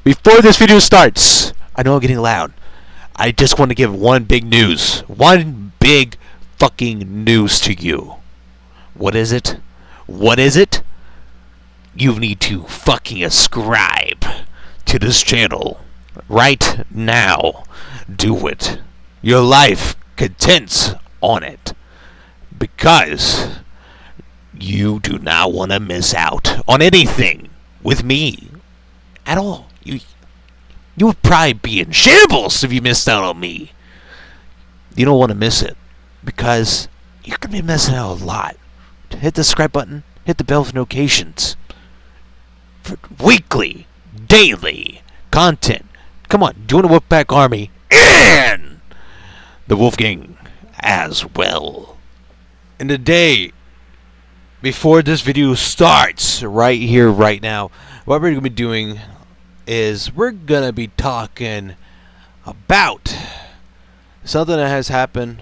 Before this video starts, I know I'm getting loud. I just want to give one big news. One big fucking news to you. What is it? What is it? You need to fucking subscribe to this channel right now. Do it. Your life contents on it. Because you do not want to miss out on anything with me at all. You would probably be in shambles if you missed out on me. You don't want to miss it because you could be missing out a lot. Hit the subscribe button, hit the bell for notifications for weekly, daily content. Come on, join the Wolfpack Army and the Wolf Gang as well. And today, before this video starts, right here, right now, what we're going to be doing is we're going to be talking about something that has happened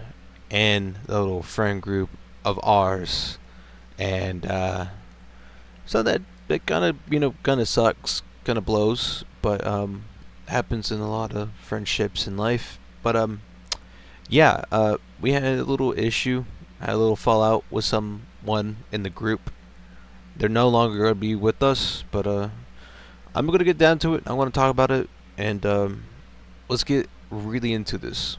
in the little friend group of ours. And something that kind of sucks, kind of blows, but happens in a lot of friendships in life. But yeah, we had a little issue, had a little fallout with someone in the group. They're no longer going to be with us, but I'm going to get down to it. I want to talk about it, and let's get really into this.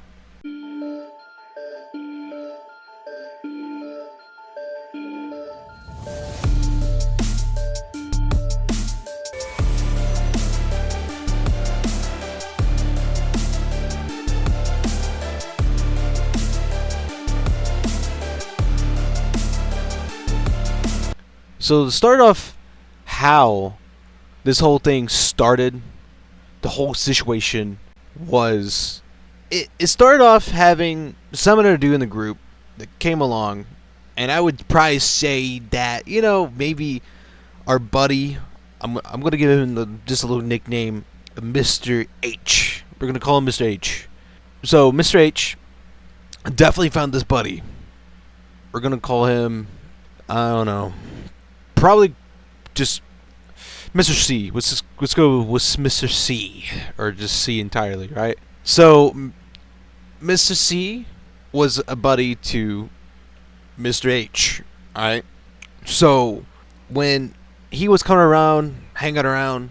So to start off, how this whole thing started, the whole situation was, it started off having someone to do in the group that came along, and I would probably say that, maybe our buddy, I'm going to give him just a little nickname, Mr. H. We're going to call him Mr. H. So Mr. H definitely found this buddy. We're going to call him, I don't know, probably just Mr. C. Let's go with Mr. C, or just C entirely, right? So Mr. C was a buddy to Mr. H, alright? So when he was coming around, hanging around,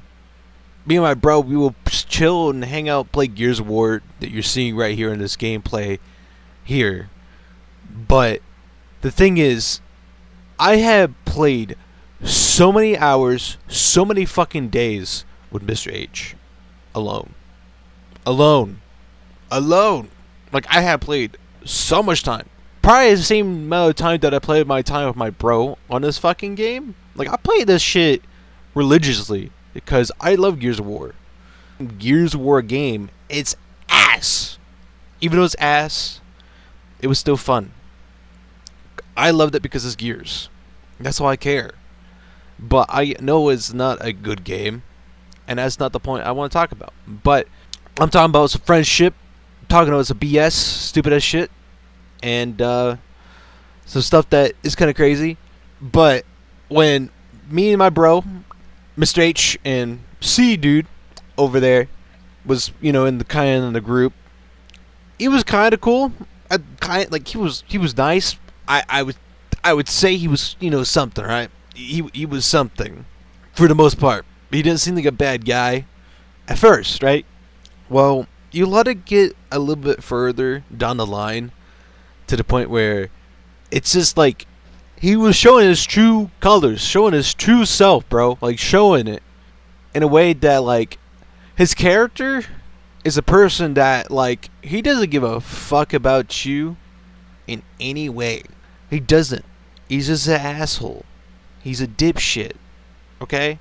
me and my bro, we will chill and hang out, play Gears of War that you're seeing right here in this gameplay here. But the thing is, I have played so many hours, so many fucking days with Mr. H. Alone. Like, I have played so much time. Probably the same amount of time that I played my time with my bro on this fucking game. Like, I play this shit religiously because I love Gears of War. Gears of War game, it's ass. Even though it's ass, it was still fun. I loved it because it's Gears. That's all I care. But I know it's not a good game, and that's not the point I want to talk about. But I'm talking about some friendship, talking about some BS, stupid ass shit, and some stuff that is kind of crazy. But when me and my bro, Mr. H, and C dude over there was, in the group, he was kind of cool. He was nice. I would say he was, something, right? He was something for the most part. He didn't seem like a bad guy at first, right? Well, you let it get a little bit further down the line to the point where it's just like he was showing his true colors, showing his true self, bro. Like, showing it in a way that, like, his character is a person that, like, he doesn't give a fuck about you in any way. He doesn't. He's just an asshole. He's a dipshit, okay?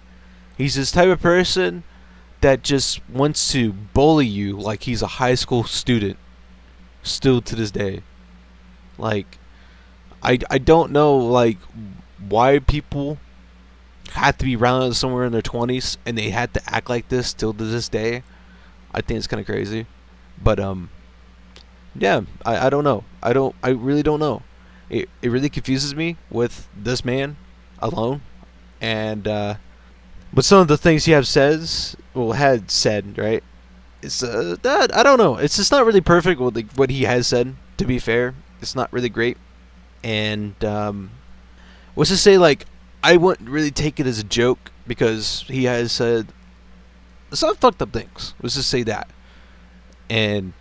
He's this type of person that just wants to bully you like he's a high school student, still to this day. Like, I don't know, like, why people have to be around somewhere in their 20s and they had to act like this still to this day. I think it's kind of crazy. But, yeah, I don't know. I really don't know. It really confuses me with this man alone, and but some of the things he says had said, right? It's that I don't know. It's just not really perfect what he has said. To be fair, it's not really great. And what's to say? Like, I wouldn't really take it as a joke because he has said some fucked up things. Let's just say that. And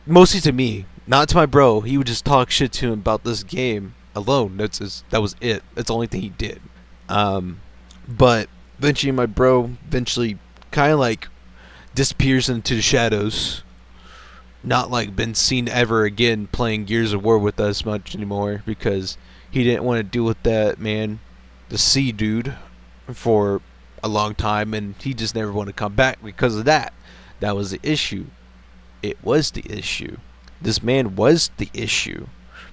mostly to me, not to my bro. He would just talk shit to him about this game alone. That was it. That's the only thing he did. But eventually, my bro kind of like disappears into the shadows. Not like been seen ever again playing Gears of War with us much anymore because he didn't want to deal with that man, the C dude, for a long time, and he just never wanted to come back because of that. That was the issue. It was the issue. This man was the issue.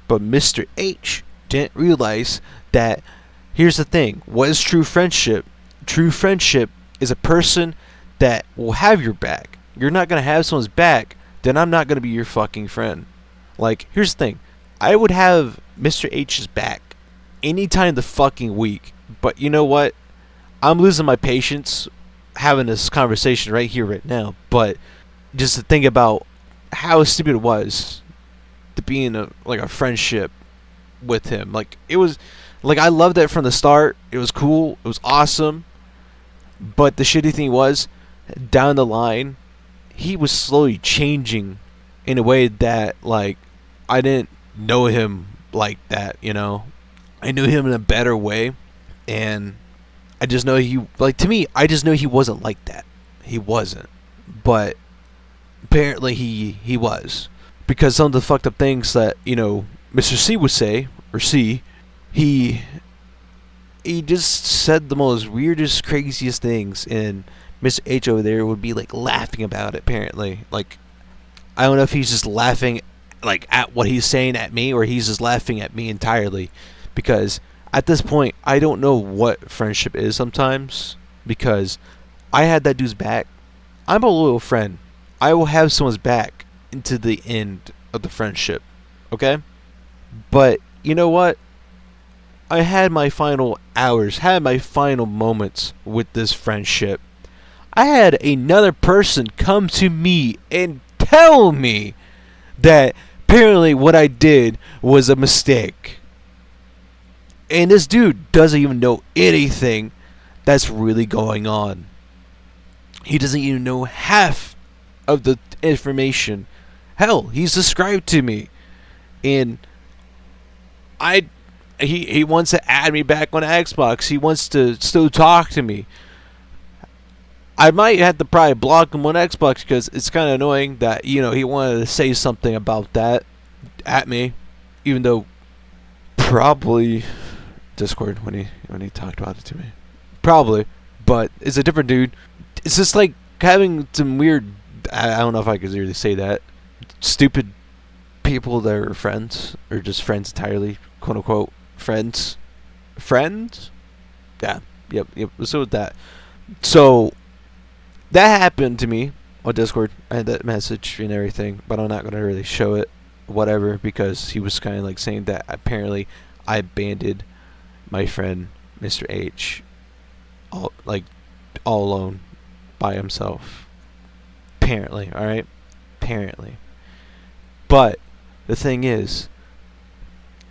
But Mr. H didn't realize that. Here's the thing. What is true friendship? True friendship is a person that will have your back. You're not going to have someone's back, then I'm not going to be your fucking friend. Like, here's the thing. I would have Mr. H's back anytime the fucking week. But you know what? I'm losing my patience having this conversation right here, right now. But just to think about how stupid it was to be in a friendship with him. Like, it was, like, I loved it from the start. It was cool. It was awesome. But the shitty thing was, down the line, he was slowly changing in a way that, like, I didn't know him like that, you know? I knew him in a better way, and I just know to me, I just know he wasn't like that. He wasn't. But apparently he was. Because some of the fucked up things that, Mr. C would say, or C, he just said the most weirdest, craziest things, and Mr. H over there would be like laughing about it. Apparently, like, I don't know if he's just laughing like at what he's saying at me, or he's just laughing at me entirely. Because at this point, I don't know what friendship is sometimes. Because I had that dude's back. I'm a loyal friend. I will have someone's back into the end of the friendship. Okay? But you know what? I had my final hours, had my final moments with this friendship. I had another person come to me and tell me that apparently what I did was a mistake. And this dude doesn't even know anything that's really going on. He doesn't even know half of the information. Hell, he's subscribed to me. And he wants to add me back on Xbox. He wants to still talk to me. I might have to probably block him on Xbox because it's kind of annoying that, he wanted to say something about that at me, even though probably Discord when he talked about it to me. Probably, but it's a different dude. It's just like having some weird, I don't know if I could really say that, stupid people that are friends, or just friends entirely, quote unquote friends. Yeah, yep. Let's go with that. So that happened to me on Discord. I had that message and everything, but I'm not gonna really show it, whatever, because he was kind of like saying that apparently I abandoned my friend Mr. H, all alone by himself. Apparently, all right. Apparently, but the thing is,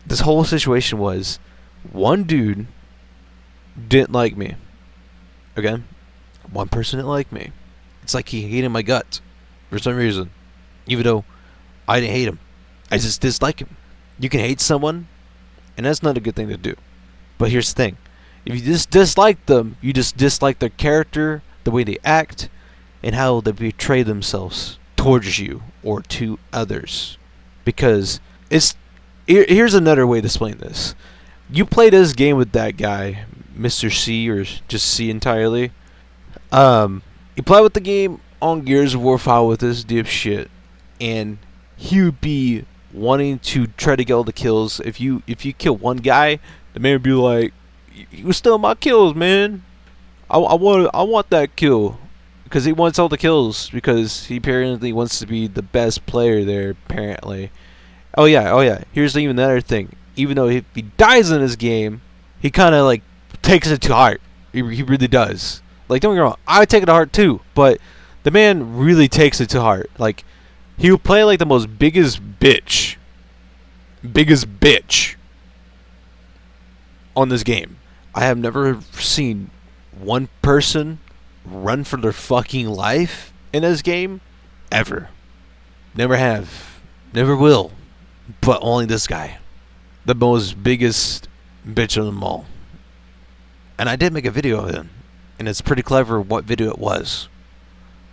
this whole situation was one dude didn't like me. Okay? One person didn't like me. It's like he hated my guts for some reason. Even though I didn't hate him. I just dislike him. You can hate someone, and that's not a good thing to do. But here's the thing. If you just dislike them, you just dislike their character, the way they act, and how they betray themselves towards you or to others. Because here's another way to explain this. You play this game with that guy, Mr. C, or just C entirely. You play with the game on Gears of War 5 with this dipshit, and he would be wanting to try to get all the kills. If you kill one guy, the man would be like, "You stealing my kills, man. I want that kill." Because he wants all the kills, because he apparently wants to be the best player there, apparently. Oh yeah. Here's even another thing. Even though if he dies in this game, he kind of like takes it to heart. He really does. Like, don't get me wrong, I take it to heart too, but the man really takes it to heart. Like, he would play like the most biggest bitch on this game. I have never seen one person run for their fucking life in this game ever. Never have. Never will. But only this guy. The most biggest bitch of them all. And I did make a video of him. And it's pretty clever what video it was.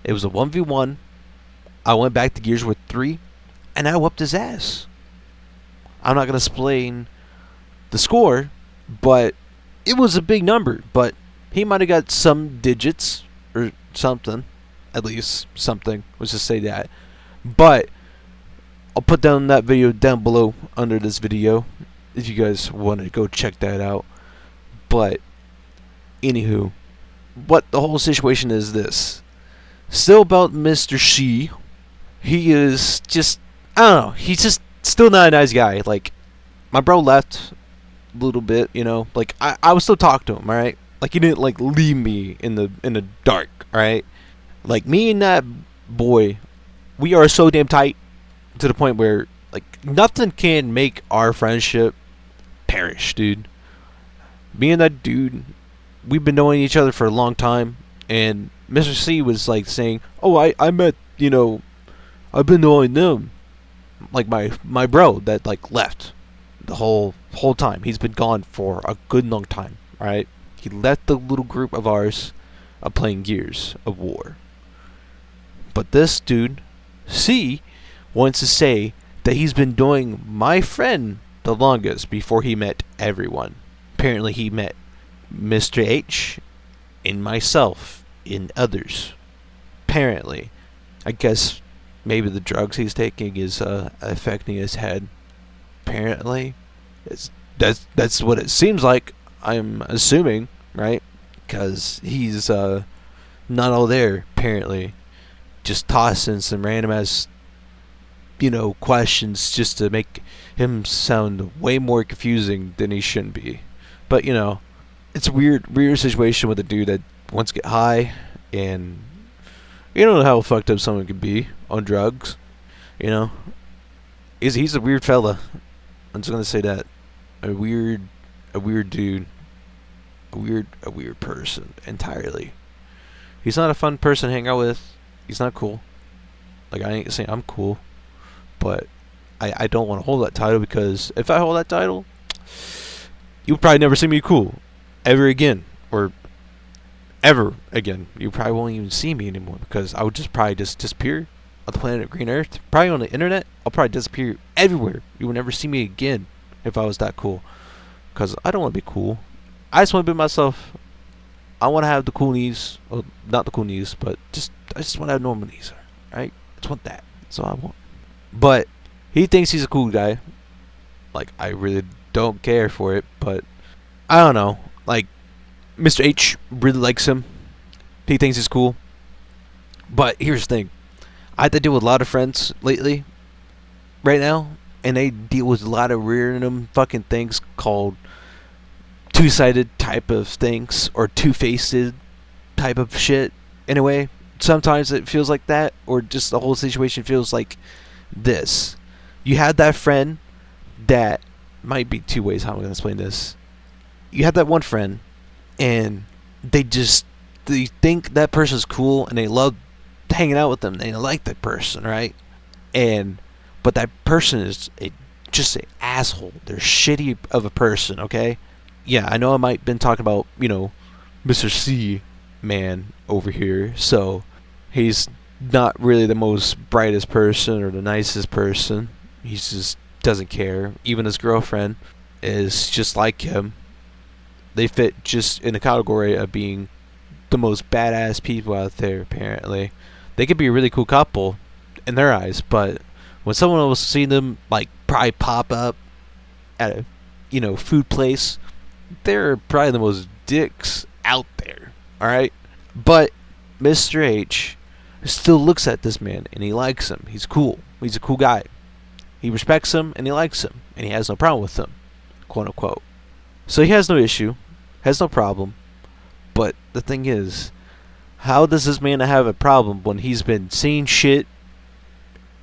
It was a 1v1. I went back to Gears with 3. And I whooped his ass. I'm not going to explain the score. But it was a big number. But he might have got some digits. Or something. At least something. Let's just say that. But I'll put down that video down below under this video. If you guys want to go check that out. But anywho, what the whole situation is this. Still about Mr. C. He is just, I don't know, he's just still not a nice guy. Like, my bro left a little bit, you know. Like, I was still talking to him, alright? Like, he didn't, like, leave me in the dark, alright? Like, me and that boy, we are so damn tight to the point where, like, nothing can make our friendship perish, dude. Me and that dude, we've been knowing each other for a long time, and Mr. C was like saying, "Oh, I met, you know, I've been knowing them." Like my bro that like left the whole time. He's been gone for a good long time. All right, he left the little group of ours of playing Gears of War. But this dude, C, wants to say that he's been doing my friend the longest before he met everyone. Apparently he met Mr. H and myself and others. Apparently. I guess maybe the drugs he's taking is affecting his head. Apparently. That's what it seems like. I'm assuming, right? Because he's not all there, apparently. Just tossing some random ass, you know, questions just to make him sound way more confusing than he shouldn't be. But, you know, it's a weird situation with a dude that wants to get high, and you don't know how fucked up someone could be on drugs. You know, he's a weird fella. I'm just gonna say that. A weird dude. A weird person entirely. He's not a fun person to hang out with. He's not cool. Like, I ain't saying I'm cool, but I don't want to hold that title, because if I hold that title, you'll probably never see me cool ever again, or ever again. You probably won't even see me anymore, because I would probably disappear on the planet Green Earth. Probably on the internet, I'll probably disappear everywhere. You will never see me again if I was that cool, because I don't want to be cool. I just want to be myself. I want to have the cool knees. Well, not the cool knees, but I just want to have normal knees, right? I just want that. That's all I want. But he thinks he's a cool guy. Like, I really don't care for it, but I don't know. Like, Mr. H really likes him. He thinks he's cool. But here's the thing. I have to deal with a lot of friends lately, right now, and they deal with a lot of random fucking things called two-sided type of things, or two-faced type of shit. Anyway, sometimes it feels like that, or just the whole situation feels like this. You had that friend that might be two ways how I'm going to explain this. You have that one friend, and they think that person's cool, and they love hanging out with them. They like that person, right? But that person is just an asshole. They're shitty of a person, okay? Yeah, I know I might have been talking about, you know, Mr. C man over here, so he's not really the most brightest person or the nicest person. He just doesn't care. Even his girlfriend is just like him. They fit just in the category of being the most badass people out there, apparently. They could be a really cool couple in their eyes, but when someone else sees them, like, probably pop up at a, you know, food place, they're probably the most dicks out there, alright? But Mr. H still looks at this man, and he likes him. He's cool. He's a cool guy. He respects him, and he likes him, and he has no problem with him, quote unquote. So he has no issue, has no problem. But the thing is, How does this man have a problem when he's been saying shit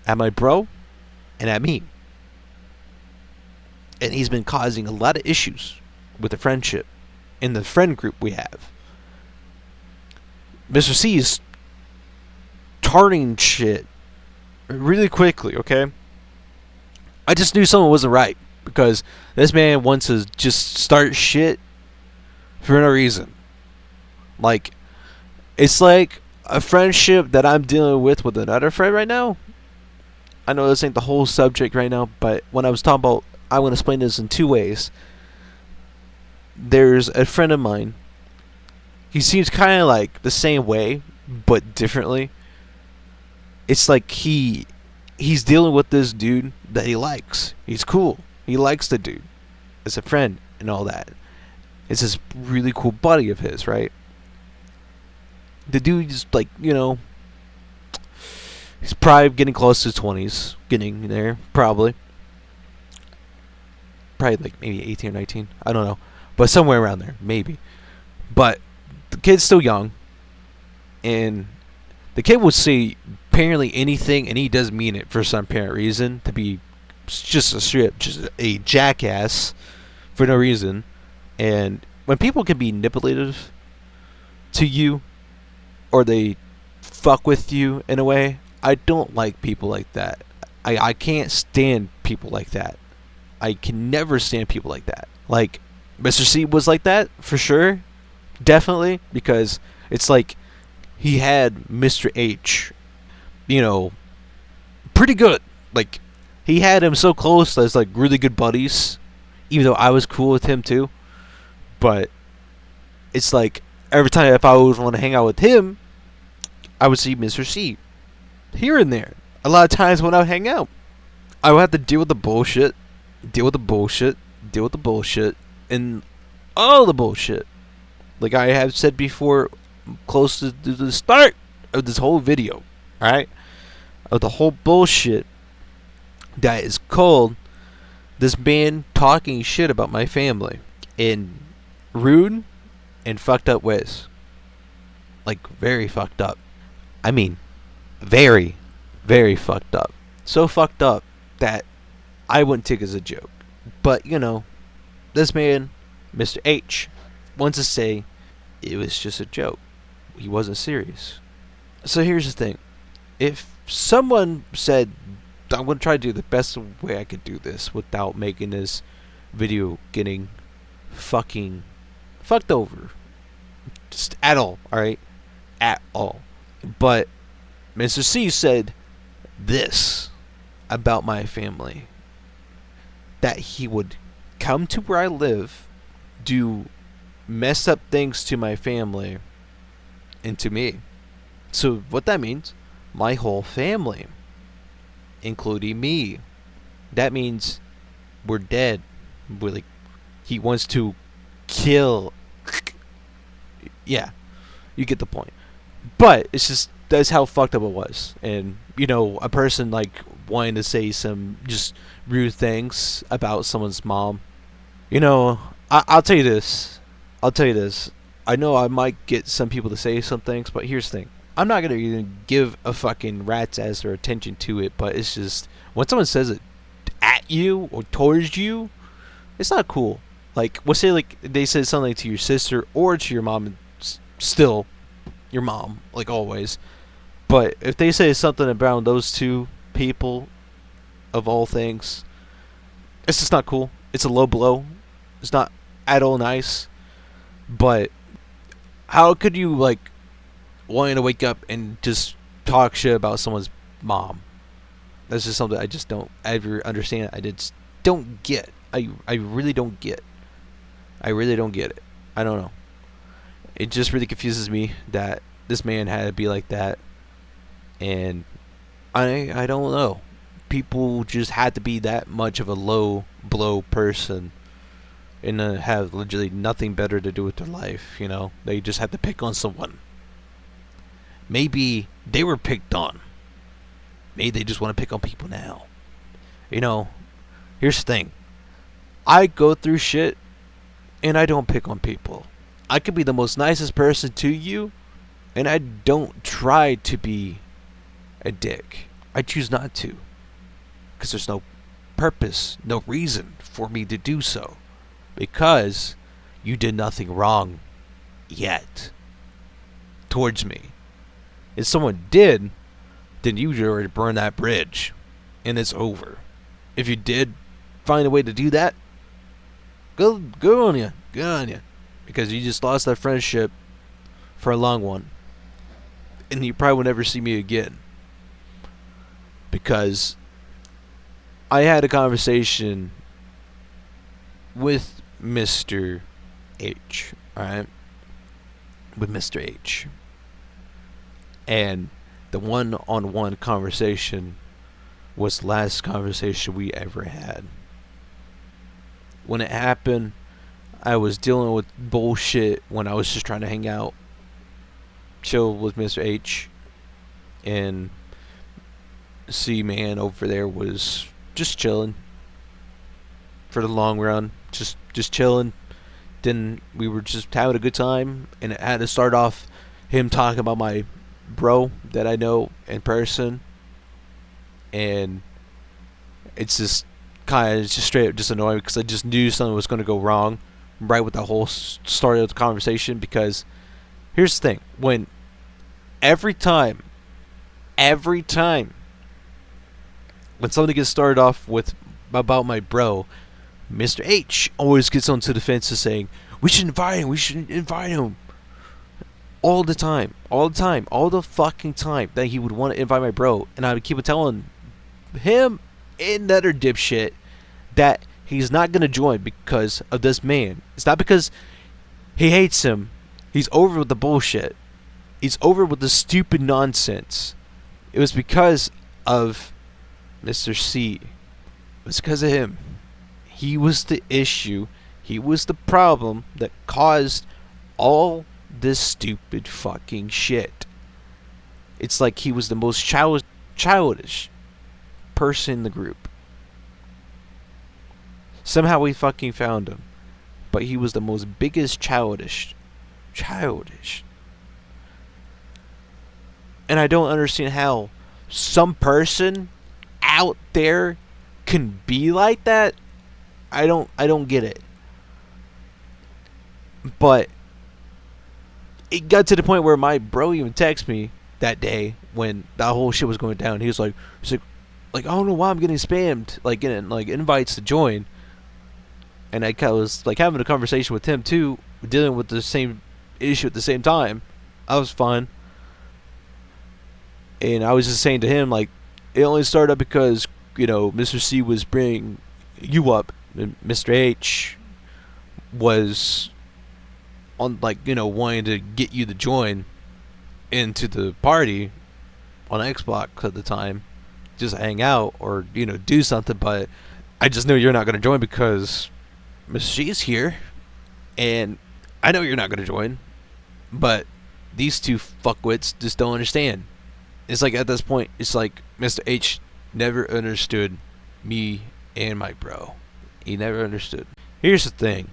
at my bro and at me? And he's been causing a lot of issues with the friendship in the friend group we have. Mr. C is tarting shit really quickly, okay? I just knew something wasn't right because this man wants to just start shit for no reason. Like, it's like a friendship that I'm dealing with another friend right now. I know this ain't the whole subject right now, but when I was talking about, I'm going to explain this in two ways. There's a friend of mine. He seems kind of like the same way, but differently. It's like he's dealing with this dude that he likes. He's cool. He likes the dude as a friend and all that. It's this really cool buddy of his, right? The dude's like, he's probably getting close to his 20s. Getting there, probably. Probably like maybe 18 or 19. I don't know. But somewhere around there, maybe. But the kid's still young. And the kid will say apparently anything, and he does mean it for some apparent reason, to be just a jackass for no reason. And when people can be manipulative to you, or they fuck with you in a way, I don't like people like that. I can't stand people like that. I can never stand people like that. Like, Mr. C was like that, for sure. Definitely. Because it's like he had Mr. H, pretty good. Like, he had him so close as, like, really good buddies. Even though I was cool with him, too. But it's like, every time if I would want to hang out with him, I would see Mr. C. Here and there. A lot of times when I would hang out, I would have to deal with the bullshit. Deal with the bullshit. Deal with the bullshit. And all the bullshit. Like I have said before, close to the start of this whole video. Alright? Of the whole bullshit that is called this man talking shit about my family in rude and fucked up ways. Like, very fucked up. I mean, very, very fucked up. So fucked up that I wouldn't take it as a joke. But, this man, Mr. H, wants to say it was just a joke. He wasn't serious. So here's the thing. If someone said, I'm going to try to do the best way I could do this without making this video getting fucking fucked over. Just at all, alright? At all. But Mr. C said this about my family. That he would come to where I live, do messed up things to my family and to me. So what that means, my whole family, including me. That means we're dead. He wants to kill. Yeah, you get the point. But it's just, that's how fucked up it was. And, a person like wanting to say some just rude things about someone's mom. I'll tell you this. I know I might get some people to say some things, but here's the thing. I'm not going to even give a fucking rat's ass or attention to it, but it's just, when someone says it at you or towards you, it's not cool. Like, we'll say, like, they said something to your sister or to your mom, still your mom, like always. But if they say something about those two people, of all things, it's just not cool. It's a low blow. It's not at all nice. But how could you, wanting to wake up and just talk shit about someone's mom? That's just something I just don't ever understand. I just don't get. I really don't get. I really don't get it. I don't know. It just really confuses me that this man had to be like that. And I don't know. People just had to be that much of a low blow person and have literally nothing better to do with their life, They just had to pick on someone. Maybe they were picked on. Maybe they just want to pick on people now. Here's the thing. I go through shit and I don't pick on people. I could be the most nicest person to you, And I don't try to be a dick. I choose not to. Because there's no purpose, no reason for me to do so. Because you did nothing wrong yet towards me. If someone did, then you already burned that bridge. And it's over. If you did find a way to do that, good on you. Good on you. Because you just lost that friendship for a long one. And you probably will never see me again. Because I had a conversation with Mr. H. Alright? With Mr. H. And the one-on-one conversation was the last conversation we ever had. When it happened, I was dealing with bullshit when I was just trying to hang out, chill with Mr. H, and C-Man over there was just chilling for the long run, just chilling. Then we were just having a good time, and it had to start off him talking about my bro that I know in person, and it's just kind of just straight up just annoying because I just knew something was going to go wrong right with the whole start of the conversation. Because here's the thing, when every time when somebody gets started off with about my bro, Mr. H always gets onto the fence saying we should invite him all the fucking time that he would want to invite my bro. And I would keep telling him and another dipshit that he's not going to join because of this man. It's not because he hates him. He's over with the bullshit. He's over with the stupid nonsense. It was because of Mr. C. It was because of him. He was the issue. He was the problem that caused all this stupid fucking shit. It's like he was the most childish person in the group. Somehow we fucking found him. But he was the most biggest childish. And I don't understand how some person out there can be like that. I don't get it. But it got to the point where my bro even texted me that day when that whole shit was going down. He was like, I don't know why I'm getting spammed, like getting like invites to join. And I was like having a conversation with him too, dealing with the same issue at the same time. I was fine. And I was just saying to him, like, it only started up because, you know, Mr. C was bringing you up, and Mr. H was on, like, you know, wanting to get you to join into the party on Xbox at the time, just hang out or, you know, do something. But I just knew you're not going to join because Mr. C's here, and I know you're not going to join, but these two fuckwits just don't understand. It's like at this point, it's like Mr. H never understood me and my bro. He never understood. Here's the thing.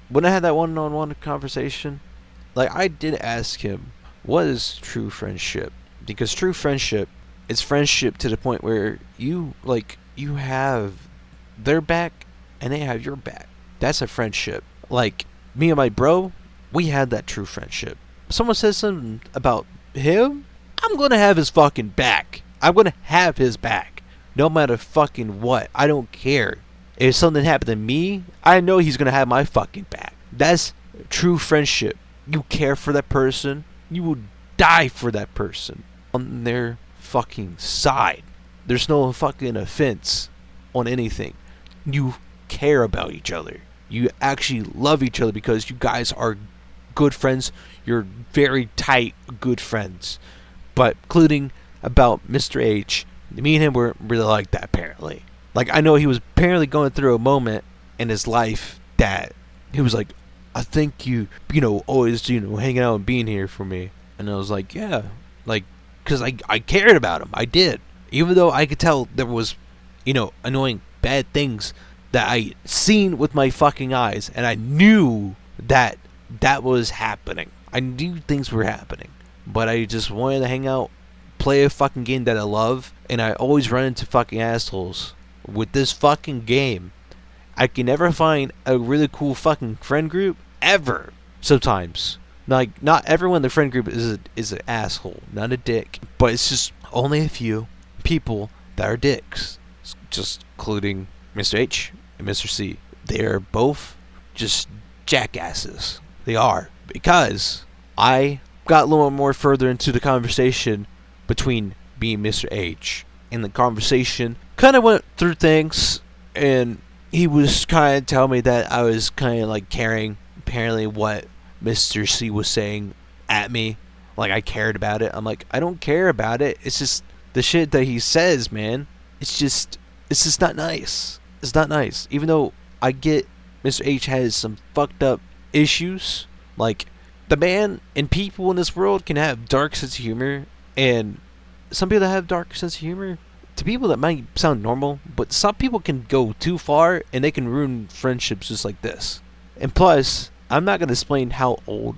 When I had that one-on-one conversation, like, I did ask him, what is true friendship? Because true friendship is friendship to the point where you have their back and they have your back. That's a friendship. Like, me and my bro, we had that true friendship. Someone says something about him, I'm gonna have his fucking back. I'm gonna have his back. No matter fucking what. I don't care. If something happened to me, I know he's gonna have my fucking back. That's true friendship. You care for that person. You will die for that person. On their fucking side. There's no fucking offense on anything. You care about each other. You actually love each other because you guys are good friends. You're very tight, good friends. But including about Mr. H, me and him weren't really like that, apparently. Like, I know he was apparently going through a moment in his life that he was like, I think you know, always, you know, hanging out and being here for me. And I was like, yeah. Like, because I cared about him. I did. Even though I could tell there was, you know, annoying, bad things that I seen with my fucking eyes. And I knew that was happening. I knew things were happening. but I just wanted to hang out, play a fucking game that I love, and I always run into fucking assholes. With this fucking game, I can never find a really cool fucking friend group ever. Sometimes, like, not everyone in the friend group is an asshole, not a dick, but it's just only a few people that are dicks, just including Mr. H and Mr. C. They are both just jackasses. They are, because I got a little more further into the conversation between me and Mr. H, and the conversation kind of went through things, and he was kind of telling me that I was kind of like carrying apparently what Mr. C was saying at me, like I cared about it. I'm like, I don't care about it. It's just the shit that he says, man. It's just not nice. It's not nice. Even though I get Mr. H has some fucked up issues, like the man and people in this world can have dark sense of humor, and some people that have dark sense of humor, to people that might sound normal, but some people can go too far and they can ruin friendships just like this. And plus, I'm not going to explain how old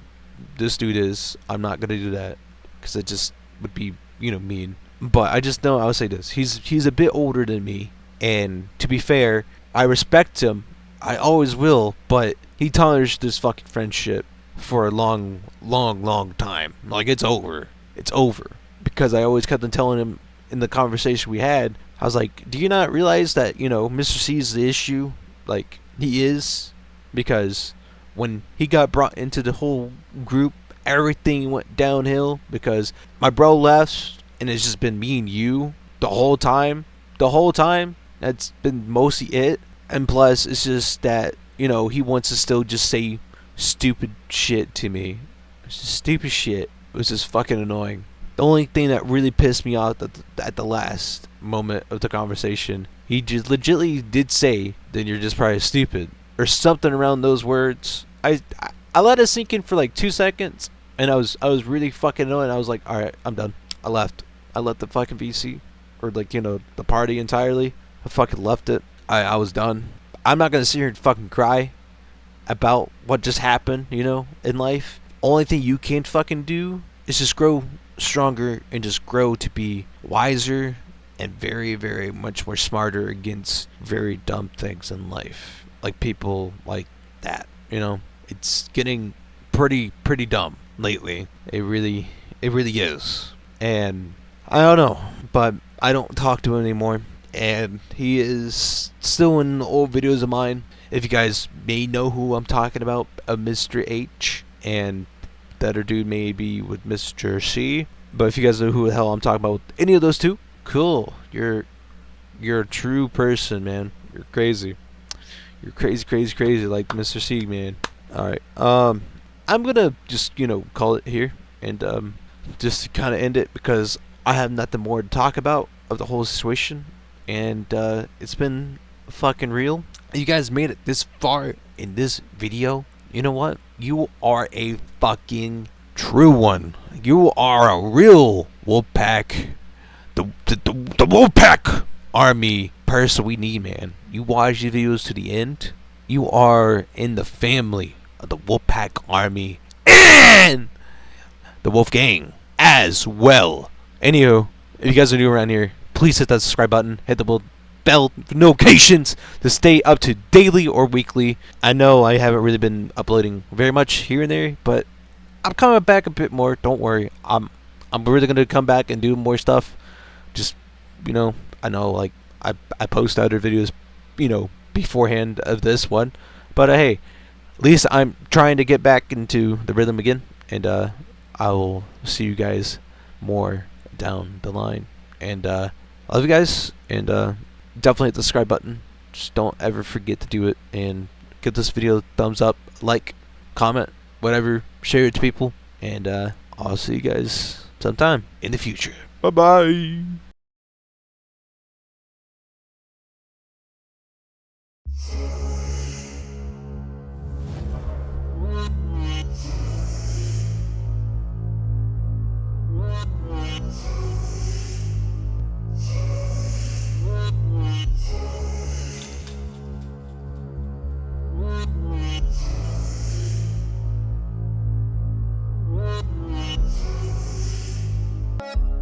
this dude is. I'm not going to do that because it just would be, mean. But I just know I'll say this. He's a bit older than me, and to be fair, I respect him. I always will, but he tarnished this fucking friendship for a long, long, long time. Like, it's over. It's over. Because I always kept on telling him in the conversation we had, I was like, do you not realize that, Mr. C is the issue? Like, he is. Because when he got brought into the whole group, everything went downhill because my bro left, and it's just been me and you the whole time. The whole time. That's been mostly it. And plus, it's just that, he wants to still just say stupid shit to me. It's just stupid shit. It was just fucking annoying. The only thing that really pissed me off at the last moment of the conversation, he just legitimately did say, then you're just probably stupid. Or something around those words. I let it sink in for like 2 seconds, and I was really fucking annoyed. I was like, alright, I'm done. I left. I left the fucking VC, or like, the party entirely. I fucking left it. I was done. I'm not gonna sit here and fucking cry about what just happened, in life. Only thing you can fucking do is just grow stronger and just grow to be wiser and very, very much more smarter against very dumb things in life. Like people like that, It's getting pretty dumb lately. It really is. And I don't know, but I don't talk to him anymore. And he is still in old videos of mine. If you guys may know who I'm talking about, Mr. H, and the other dude may be with Mr. C. But if you guys know who the hell I'm talking about with any of those two, cool. You're a true person, man. You're crazy. You're crazy like Mr. C, man. Alright. I'm gonna just, call it here and just kind of end it because I have nothing more to talk about of the whole situation. And it's been fucking real. You guys made it this far in this video. You know what? You are a fucking true one. You are a real Wolfpack. The Wolfpack army person we need, man. You watch the videos to the end. You are in the family of the Wolfpack army and the Wolf Gang as well. Anywho, if you guys are new around here, please hit that subscribe button. Hit the bell notifications to stay up to daily or weekly. I know I haven't really been uploading very much here and there, but I'm coming back a bit more. Don't worry. I'm really gonna come back and do more stuff. Just I know like I post other videos, beforehand of this one, but hey, at least I'm trying to get back into the rhythm again, and I will see you guys more down the line. And I love you guys, and definitely hit the subscribe button. Just don't ever forget to do it, and give this video a thumbs up, like, comment, whatever, share it to people, and I'll see you guys sometime in the future. Bye bye. you.